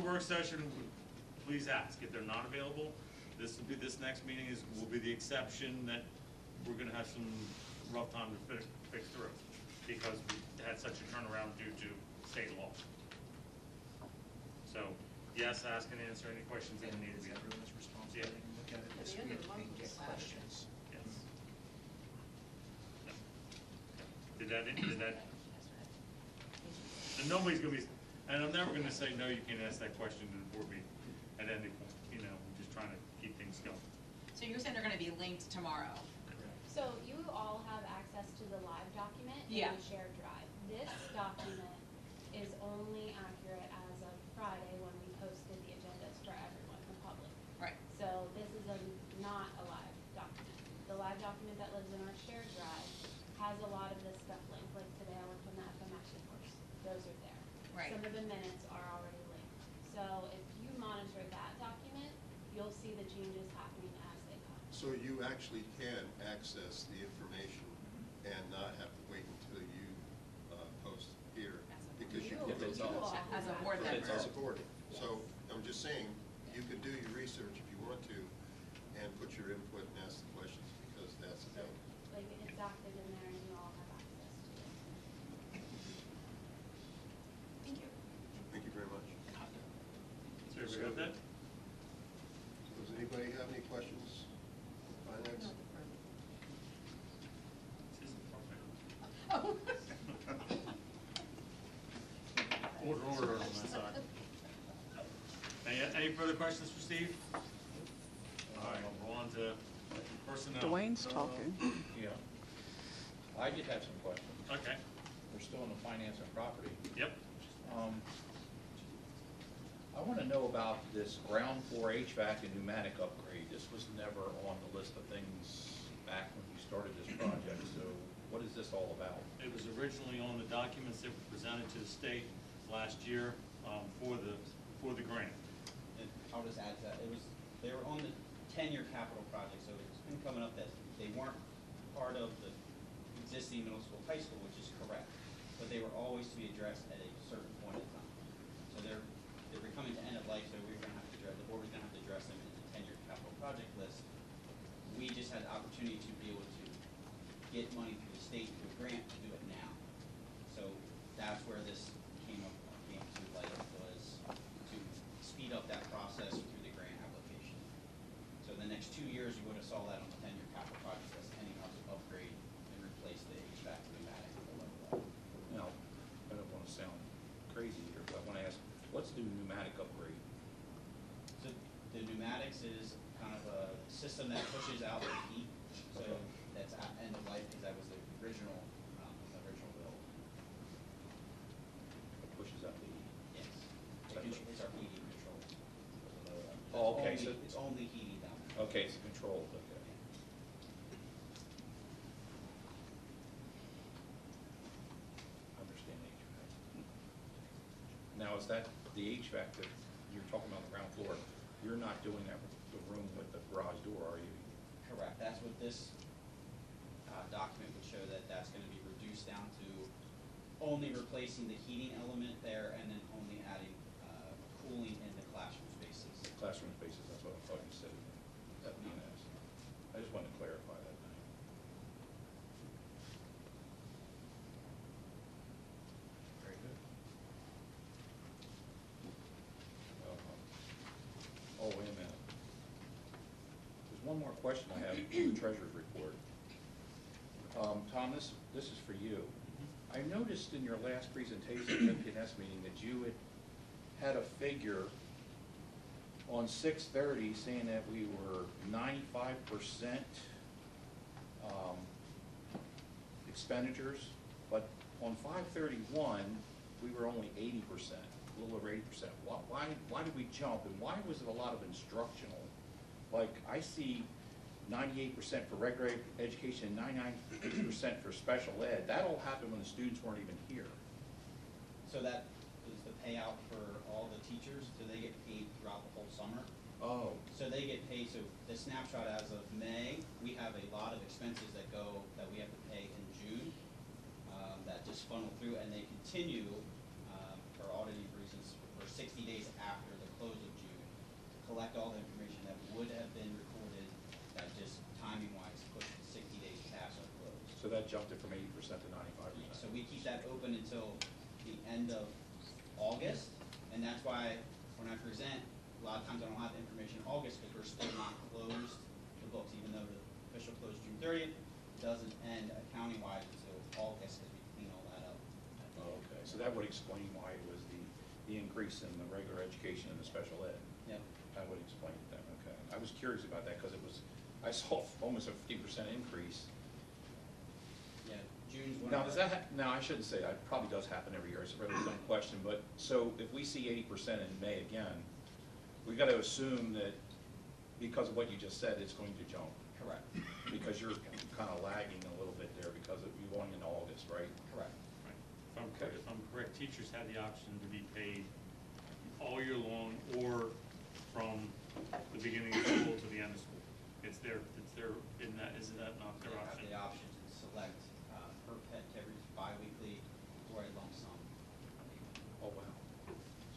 work session, please ask. If they're not available, this next meeting will be the exception that we're gonna have some rough time to fix through, because we had such a turnaround due to state law. So, yes, ask and answer any questions that need to be. Everyone's responsibility to look at it this week and get questions. Yes. Did that, and nobody's gonna be, and I'm never gonna say, no, you can't ask that question to the board meeting at any point, you know, we're just trying to keep things going. So you're saying they're gonna be linked tomorrow? So you all have access to the live document in Yeah. the shared drive. This document is only accurate as of Friday when we posted the agendas for everyone, the public. Right. So this is not a live document. The live document that lives in our shared drive has a lot of this stuff linked. Like today I went from the FMX course. Those are there. Right. Some of the minutes are already linked. So if you monitor that document, you'll see the changes happening as they come. So you actually can access the information and not have to wait until you post here, because you can go As a board member. as a board. So I'm just saying, you can do your research if you want to, and put your input and ask the questions, because that's the thing. Like, it's active in there and you all have access to it. Thank you. Thank you very much. So everybody got that? Does anybody have any questions? Finance? Oh. Order on my side. Any further questions for Steve? All right, we'll go on to personnel. Dwayne's talking. Yeah. I did have some questions. Okay, We're still in the finance and property. yep. I want to know about this ground floor HVAC and pneumatic upgrade. This was never on the list of things back when we started this project, so what is this all about? It was originally on the documents that were presented to the state last year for the grant. And I'll just add to that, they were on the 10-year capital project, so it's been coming up that they weren't part of the existing middle school, high school, which is correct, but they were always to be addressed at a certain point in time. So they're coming to end of life, so we were gonna have to address, the board was gonna have to address them in the 10-year capital project list. We just had the opportunity to be able to get money through the state through a grant to do it now. So that's where this came to light, was to speed up that process through the grant application. So the next 2 years, you would have saw that on the 10-year capital project list, any upgrade and replace the HVAC and pneumatic at the level level. Now, I don't want to sound crazy here, but I want to ask, what's the pneumatic upgrade? So the pneumatics is kind of a system that pushes out the heat, so that's at end of life, because that was the original build. It pushes up the heat. Yes. It's our heating control. Oh, okay, so It's only heating down there. Okay, it's controlled, okay. Understand HVAC. Now, is that the HVAC that you're talking about on the ground floor? You're not doing that with the room with the garage door, are you? Correct, that's what this document would show, that that's gonna be reduced down to only replacing the heating element there and then only adding cooling in the classroom spaces. Classroom spaces, that's what I thought you said. That being asked. I just wanted to clarify that. Very good. Oh, wait a minute. There's one more question I have in the treasurer's report. Tom, this is for you. I noticed in your last presentation at the MPNS meeting that you had a figure on 630 saying that we were 95% expenditures, but on 531 we were only 80%, a little over 80%. Why did we jump, and why was it a lot of instructional? Like, I see 98% for regular education and 99% for special ed. That all happened when the students weren't even here. So that is the payout for all the teachers, so they get paid throughout the whole summer. Oh. So they get paid, so the snapshot as of May, we have a lot of expenses that we have to pay in June, that just funnel through, and they continue, for auditing reasons, for 60 days after the collect all the information that would have been recorded, that just timing-wise pushed 60 days past our close. So that jumped it from 80% to 95%. So we keep that open until the end of August, and that's why when I present, a lot of times I don't have information in August because we're still not closed the books, even though the official close June 30th, doesn't end accounting-wise until August because we clean all that up. at the Oh, end. okay, so that would explain why it was the increase in the regular education and the special ed. Yep. That would explain it then, okay. I was curious about that because I saw almost a 50% increase. Yeah, June's one. Now, of does our- that, now, I shouldn't say that, it probably does happen every year, it's a really dumb question, but, so if we see 80% in May again, we got to assume that because of what you just said, it's going to jump, Correct, because you're kind of lagging a little bit there because of you going into August, right? correct. Right. If I'm correct, teachers have the option to be paid all year long or from the beginning of school to the end of school. It's their, isn't that not They their have option? the option to select per pet every bi-weekly or a lump sum. Oh, wow.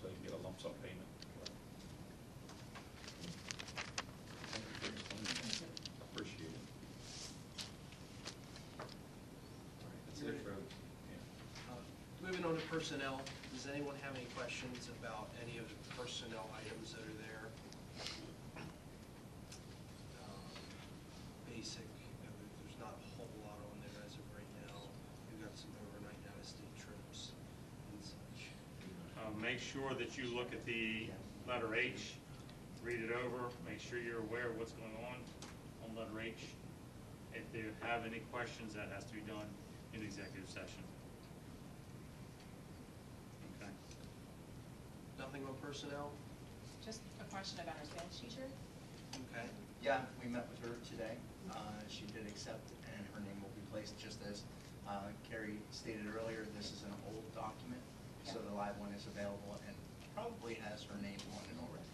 So you can get a lump sum payment. Thank you for explaining that. Appreciate it. That's it for, yeah. Moving on to personnel, does anyone have any questions about any of the personnel items that are there? Basic, there's not a whole lot on there as of right now. We've got some overnight out-of-state trips and such. Make sure that you look at the letter H, read it over, make sure you're aware of what's going on letter H. If they have any questions, that has to be done in executive session. Okay. Nothing on personnel? Just a question about our Spanish teacher. Okay. Yeah, we met with her today. She did accept, and her name will be placed, just as Carrie stated earlier. This is an old document, so the live one is available and probably has her name on it already.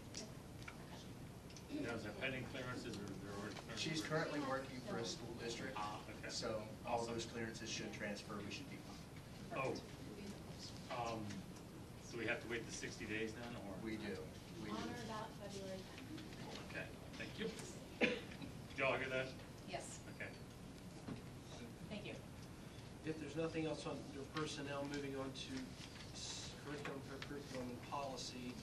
Now, is there pending clearances or there already clearances? She's currently working for a school district, Ah, okay. so all those clearances should transfer. We should be fine. Oh, so we have to wait the 60 days then, or? We do. We On do. or about February 10th. Okay, thank you. Did y'all hear that? Yes, Okay. thank you. If there's nothing else on your personnel, moving on to curriculum and policy,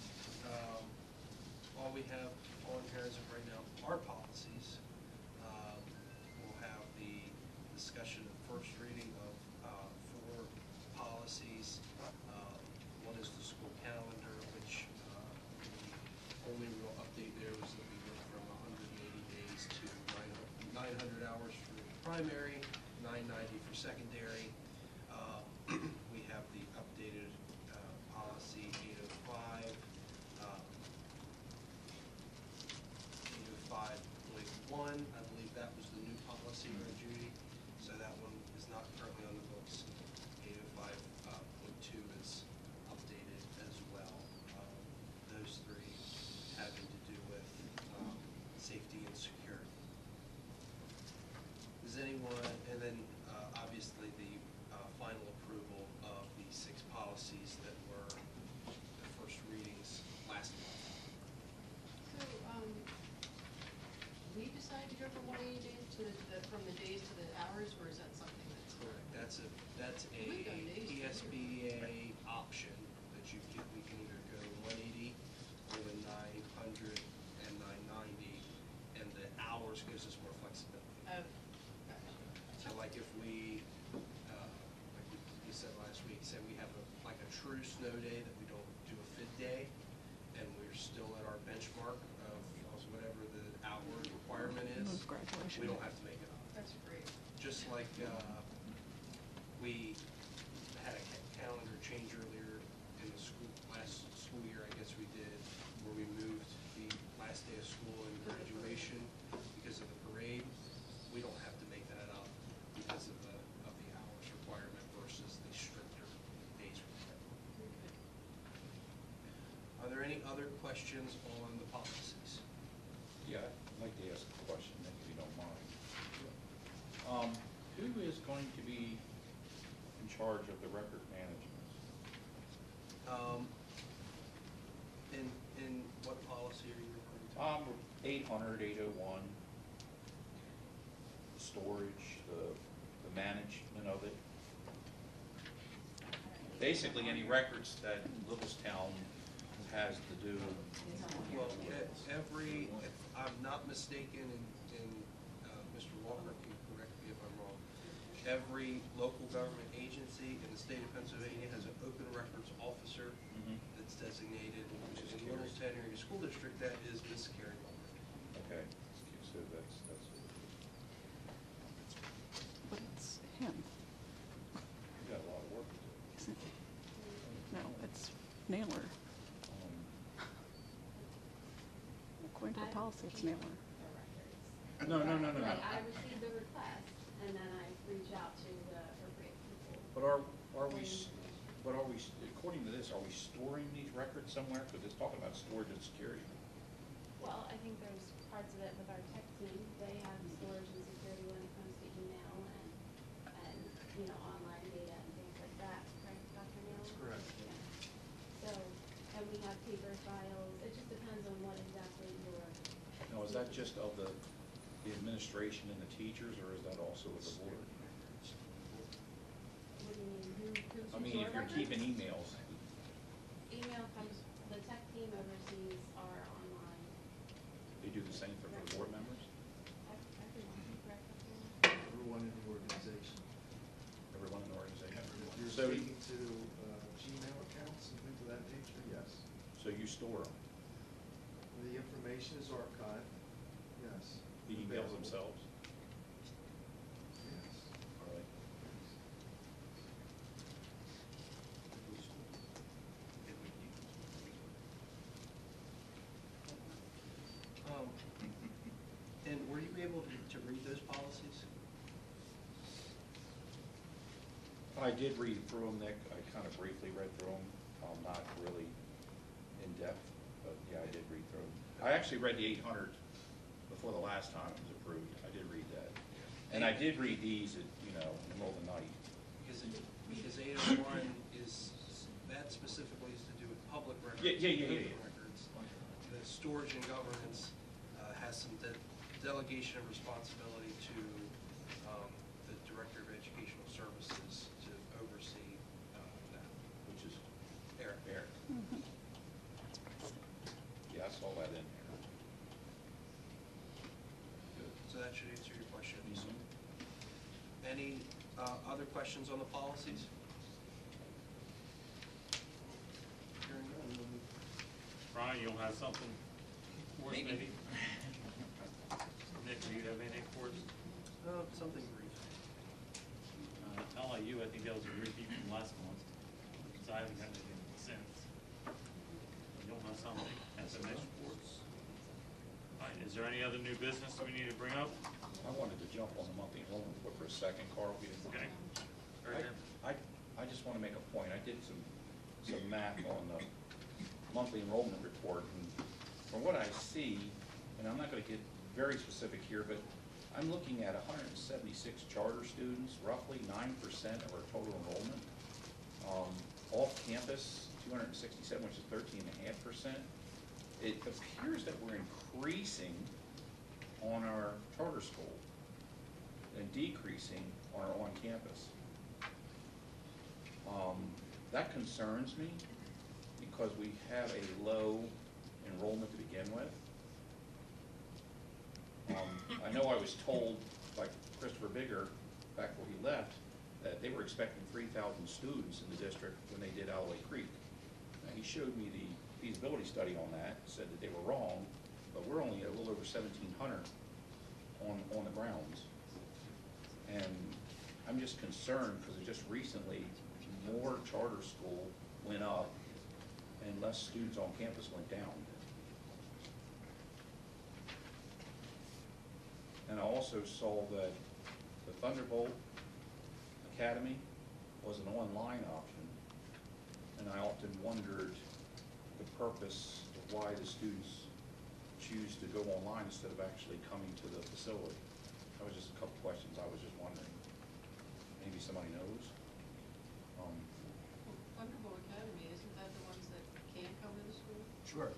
all we have on here as of right now are policies. We'll have the discussion of first reading of 4 policies. One is the school calendar, which the only real update there was that we went from 180 days to 900 hours for primary, 990 for secondary. We have the updated policy 805. 805.1, I believe that was the new policy, right, Judy? So that one is not currently on the books. 805.2 is updated as well. Those 3 having to do with safety and security. Does anyone, and then obviously the final approval of the 6 policies that were the first readings last month. So, we decided to go from 180 days to from the days to the hours, or is that something that's? Correct. That's a We've done days, too. PSBA option that we can either go 180 or the 900 and 990, and the hours gives us more flexibility. Oh, So like if we, like we said last week, say we have like a true snow day that we don't do a fit day, and we're still at our benchmark of whatever the hour requirement is, we don't have to make it up. that's great. Just like we had a calendar change earlier in the last school year, I guess we did, where we moved the last day of school and graduation because of the parade. We don't have to make that up because of the hours requirement versus the stricter days requirement. Are there any other questions on the policies? Yeah, I'd like to ask a question, if you don't mind. Who is going to be in charge of the record management? In what policy are you referring to? 800, 801, the storage, the management of it. Basically, any records that Littlestown has to do. Well, every, if I'm not mistaken, and Mr. Walker can correct me if I'm wrong, every local government agency in the state of Pennsylvania has an open records officer that's designated. In Littlestown Area School District, that is Ms. Carrie Walker. Okay, so that's. But it's him, You got a lot of work to do. isn't it? No, it's Naylor. According to the policy, it's Naylor. The records. No. Like, I receive the request, and then I reach out to the appropriate people. But are we, according to this, are we storing these records somewhere? Because it's talking about storage and security. Well, I think there's parts of it with our tech team, they have storage and security when it comes to email and, you know, online data and things like that, right, Dr. Neal? That's correct. Yeah. So, and we have paper files, it just depends on what exactly your. Now, is that just of the administration and the teachers, or is that also of the board? What do you mean, who keeps I mean, your if you're records? keeping emails, Email comes, the tech team oversees our online, they do the same for the board members? everyone, correct? Dr. Neal? Everyone in the organization. Everyone in the organization? If you're So, speaking to Gmail accounts and things of that nature, yes. so you store them, The information is archived, yes. the emails Available. themselves? Yes. All right. And were you able to read those policies? I did read through them, Nick. I kind of briefly read through them, not really in depth, but yeah, I did read through them. I actually read the 800 before the last time it was approved. I did read that. And I did read these at, in the middle of the night. Because 801 is, that specifically is to do with public records. Yeah. open records. The storage and governance has some delegation of responsibility to the Director of Educational Services to oversee that. Which is Eric. Eric. Yeah, I saw that in there. Good. So that should answer your question. Mhm. Any other questions on the policies? Hearing none. Brian, you'll have something for us, Maybe. maybe? Nick, do you have anything for us? Something brief. Not like you, I think that was a repeat from last month, because I haven't had anything since. You don't have something, SMS reports? All right, is there any other new business that we need to bring up? I wanted to jump on the monthly enrollment report for a second, Carl. if you didn't- Okay. Very good. I just want to make a point. I did some math on the monthly enrollment report, and from what I see, and I'm not going to get very specific here, but I'm looking at 176 charter students, roughly 9% of our total enrollment. Off-campus, 267, which is 13.5%. It appears that we're increasing on our charter school and decreasing on our on-campus. That concerns me because we have a low enrollment to begin with. I know I was told by Christopher Bigger back where he left that they were expecting 3,000 students in the district when they did Alloway Creek. Now, he showed me the feasibility study on that, said that they were wrong, but we're only at a little over 1,700 on the grounds. And I'm just concerned because just recently, more charter school went up and less students on campus went down. And I also saw that the Thunderbolt Academy was an online option, and I often wondered the purpose of why the students choose to go online instead of actually coming to the facility. That was just a couple questions I was just wondering. Maybe somebody knows. Thunderbolt Academy, isn't that the ones that can't come to the school? Sure.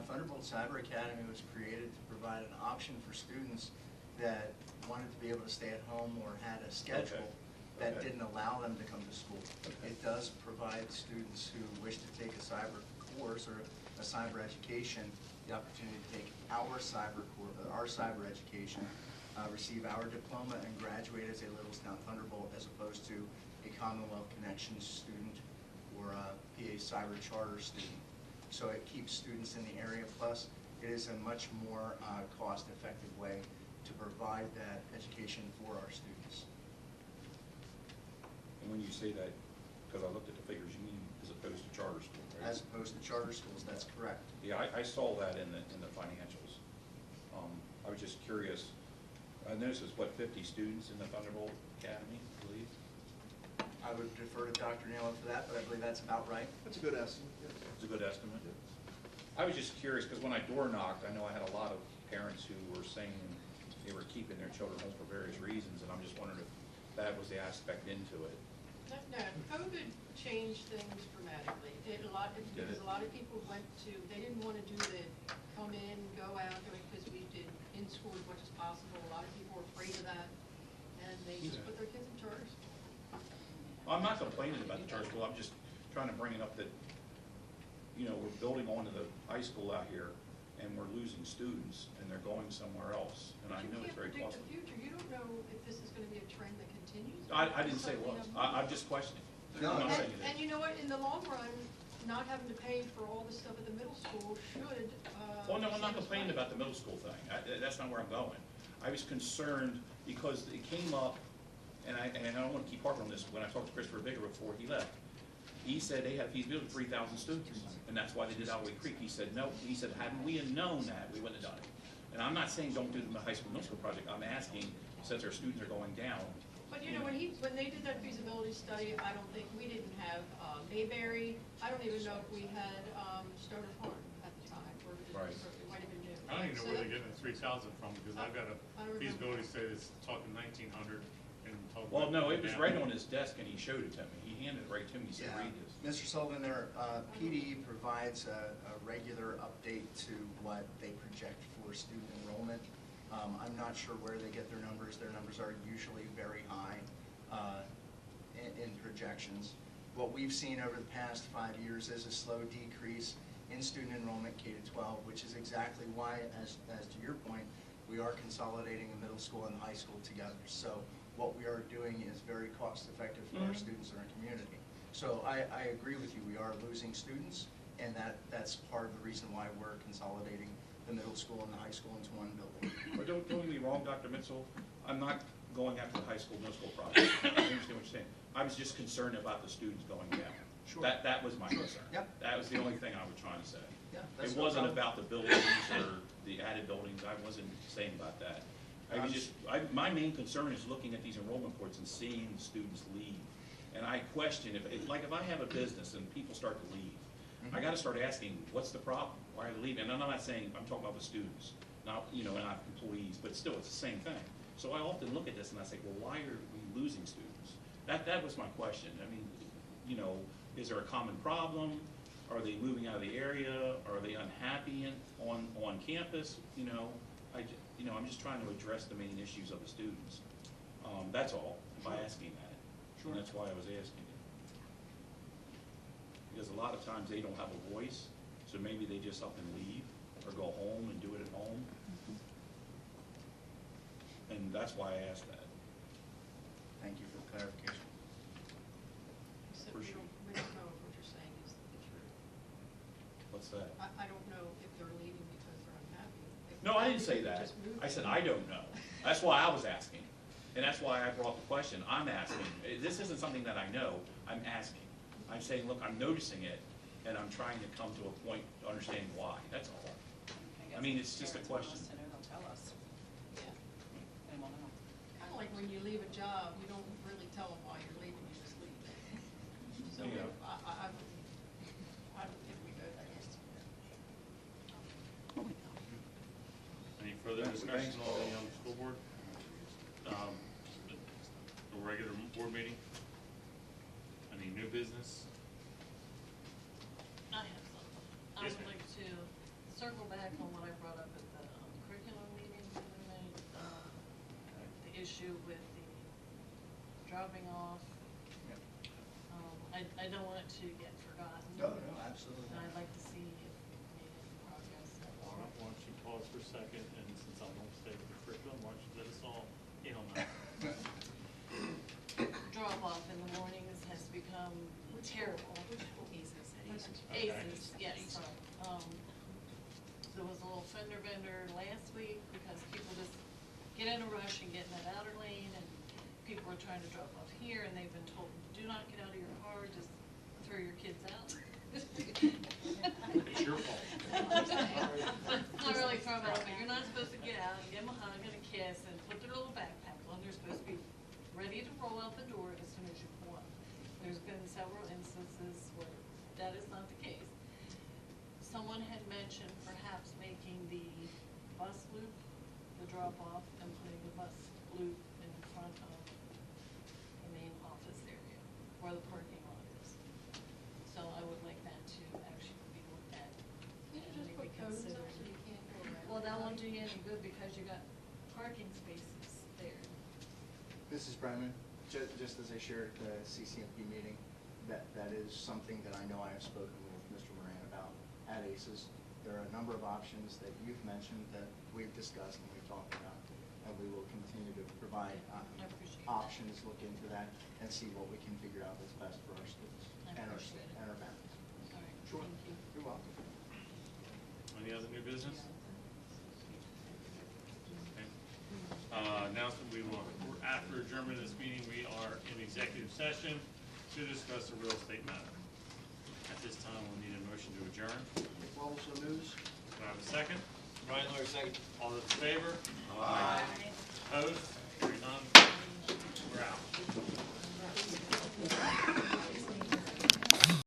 Thunderbolt Cyber Academy was created to provide an option for students that wanted to be able to stay at home or had a schedule that Okay. didn't allow them to come to school. Okay. It does provide students who wish to take a cyber course or a cyber education the opportunity to take our cyber education, receive our diploma, and graduate as a Littlestown Thunderbolt as opposed to a Commonwealth Connections student or a PA Cyber Charter student. So it keeps students in the area, plus it is a much more cost-effective way to provide that education for our students. And when you say that, because I looked at the figures, you mean as opposed to charter school, right? As opposed to charter schools, that's correct. Yeah, I saw that in the financials. I was just curious. I noticed it's, what, 50 students in the Thunderbolt Academy, I believe? I would defer to Dr. Naylor for that, but I believe that's about right. That's a good estimate. It's a good estimate. I was just curious, because when I door knocked, I know I had a lot of parents who were saying they were keeping their children home for various reasons, and I'm just wondering if that was the aspect into it. No, COVID changed things dramatically. Because a lot of people went to, they didn't want to do the come in, go out, because we did in school as much as possible. A lot of people were afraid of that, and they just put their kids in charter school. I'm not complaining about the charter school, I'm just trying to bring it up that, you know, we're building onto the high school out here, and we're losing students, and they're going somewhere else, and I know it's very You can't costly. predict the future. You don't know if this is going to be a trend that continues. I didn't say it was, I'm just questioning. No, I'm not saying And it you know what, in the long run, not having to pay for all the stuff at the middle school should, Well, no, I'm not save us complaining money. about the middle school thing. That's not where I'm going. I was concerned because it came up, and I don't want to keep harping on this, when I talked to Christopher Bigger before he left. He said they have feasibility of 3,000 students, and that's why they did Alway Creek. He said, no, he said, hadn't we have known that, we wouldn't have done it. And I'm not saying don't do the high school, middle school project. I'm asking, since our students are going down. But you know, when they did that feasibility study, I don't think, we didn't have Mayberry, I don't even know if we had Stoner Farm at the time, or Right. it might have been new. I don't even know So where that- they're getting the 3,000 from, because I've got I a don't remember. feasibility study that's talking 1,900 and talking. Well, no, it was down. right on his desk, and he showed it to me. He handed it right to me, he said, Yeah. read this. Mr. Sullivan, their PD provides a regular update to what they project for student enrollment. I'm not sure where they get their numbers. Their numbers are usually very high in projections. What we've seen over the past 5 years is a slow decrease in student enrollment K-12, which is exactly why, as to your point, we are consolidating the middle school and high school together. So what we are doing is very cost-effective for our students in our community. So I agree with you, we are losing students, and that's part of the reason why we're consolidating the middle school and the high school into one building. But don't get me wrong, Dr. Mitchell, I'm not going after the high school, middle school project. I understand what you're saying. I was just concerned about the students going down. Sure. That was my concern. Yep. That was the only thing I was trying to say. Yeah, that's It no wasn't problem. about the buildings or the added buildings, I wasn't saying about that. I was just, my main concern is looking at these enrollment reports and seeing the students leave. And I question, if I have a business and people start to leave, I gotta start asking, what's the problem? Why are they leaving? And I'm not saying, I'm talking about the students, not, not employees, but still, it's the same thing. So I often look at this and I say, well, why are we losing students? That was my question. I mean, is there a common problem? Are they moving out of the area? Are they unhappy on campus? I'm just trying to address the main issues of the students. That's all, by asking that. Sure. And that's why I was asking it. Because a lot of times they don't have a voice, so maybe they just up and leave, or go home and do it at home. And that's why I asked that. Thank you for the clarification. Except For we sure. don't know if what you're saying is the truth. What's that? I don't know if they're leaving because they're unhappy. If No, I they're didn't say happy, that. just move I said, them. I don't know. That's why I was asking. And that's why I brought the question. I'm asking. This isn't something that I know. I'm asking. I'm saying, look, I'm noticing it, and I'm trying to come to a point to understand why. That's all. I mean, it's just a question. They'll tell us, Yeah. and we'll know. Kind of like when you leave a job, you don't really tell them why you're leaving, you just leave. So Yeah. I would think we go there. Any further Thanks. discussion on the school board? The regular board meeting? Any new business? I have something. I Yes, would ma'am. like to circle back on what I brought up at the curriculum meeting the other night, the issue with the dropping off. Yep. I don't want it to get forgotten. No, absolutely. And I'd like to see if we made any progress. Why don't you pause for a second, and since I'm on stage with the curriculum, why don't you let us all in on that? Drop off in the mornings has become terrible. ACES, yes, sorry. There was a little fender bender last week because people just get in a rush and get in that outer lane, and people are trying to drop off here, and they've been told, do not get out of your car, just throw your kids out. It's your fault. Not really throw them out, but you're not supposed to get out and give them a hug and a kiss and put their little backpack on. They're supposed to be ready to roll out the door as soon as you pull up. There's been several instances where that is not the case. Someone had mentioned perhaps making the bus loop, the drop-off, and putting the bus loop in front of the main office area where the parking lot is. So I would like that to actually be looked at. You and just put maybe cones up considered. so you can't go around. Well, that won't do you any good because you got parking spaces there. Mrs. Brennan, just as I shared at the CCMP meeting, that is something that I know I have spoken with Mr. Moran about at ACES. There are a number of options that you've mentioned that we've discussed and we've talked about, and we will continue to provide I appreciate that. options, look into that, and see what we can figure out that's best for our students I and our appreciate it. and our families. All right, Sure. thank you. You're welcome. Any other new business? Okay. Announcement, after adjournment of this meeting, we are in executive session to discuss a real estate matter. At this time, we'll need a motion to adjourn. Also news? Do I have a second? Ryan Lawyer, second. All those in favor? Bye. Opposed?